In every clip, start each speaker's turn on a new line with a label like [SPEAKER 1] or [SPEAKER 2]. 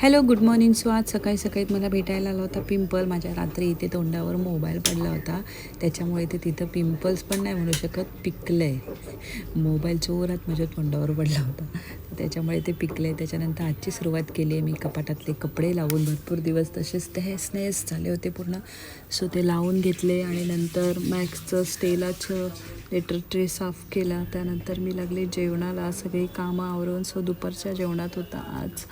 [SPEAKER 1] Hello, good morning. So आज सकाळी सकाळी मला भेटायला आला होता पिंपल. माझ्या रात्री इथे तोंडावर मोबाईल पडला होता, त्याच्यामुळे ते तिथं पिंपल्स पण नाही म्हणू शकत, पिकलं आहे. मोबाईल जोरात माझ्या तोंडावर पडला होता, त्याच्यामुळे ते पिकलं आहे. त्याच्यानंतर आजची सुरुवात केली आहे मी कपाटातले कपडे लावून. भरपूर दिवस तसेच तहस झाले होते पूर्ण. सो ते लावून घेतले आणि नंतर मॅक्सचं स्टेलाचं लेटर ट्रे साफ केला. त्यानंतर मी लागले जेवणाला, सगळी कामं आवरून. सो दुपारच्या जेवणात होता आज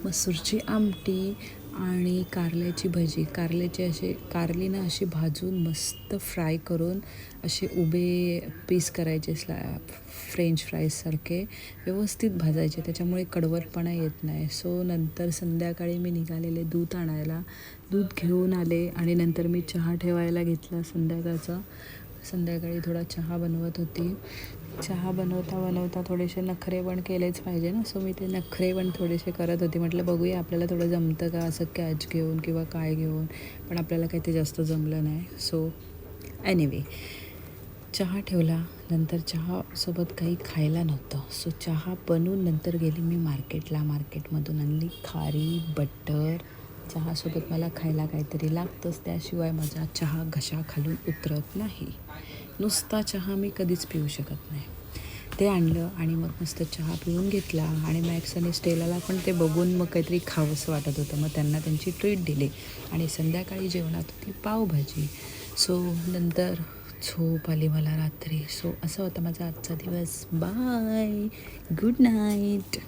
[SPEAKER 1] मसूरची आमटी आणि कारल्याची भजी. कारली ना अशी भाजून मस्त फ्राय करून असे उभे पीस करायचे, फ्रेंच फ्राईजसारखे व्यवस्थित भाजायचे, त्याच्यामुळे कडवटपणा येत नाही. सो नंतर संध्याकाळी मी निघालेले दूध आणायला. दूध घेऊन आले आणि नंतर मी चहा ठेवायला घेतला संध्याकाळचा. संध्याकाळी थोडा चहा बनवत होती. चहा बनवता थोडेसे नखरे पण केलेच पाहिजे ना. सो मी ते नखरे पण थोडेसे करत होते. म्हटलं बघूया आपल्याला थोडं जमतं का असं कॅच घेऊन किंवा काय घेऊन, पण आपल्याला काही ते जास्त जमलं नाही. सो एनिवे चहा ठेवला. नंतर चहासोबत काही खायला नव्हतं, सो चहा बनवून नंतर गेली मी मार्केटला. मार्केटमधून आणली खारी, बटर. चहासोबत मला खायला काहीतरी लागतंच, त्याशिवाय माझा चहा घशाखालून उतरत नाही. नुसता चहा मी कधीच पिऊ शकत नाही. ते आणलं आणि मग मस्त चहा पिऊन घेतला. आणि मॅक्स आणि स्टेलाला पण ते बघून मग काहीतरी खावंसं वाटत होतं, मग त्यांना त्यांची ट्रीट दिली. आणि संध्याकाळी जेवणात होती पावभाजी. सो नंतर झोप आली मला रात्री. सो असा होता माझा आजचा दिवस. Bye, good night.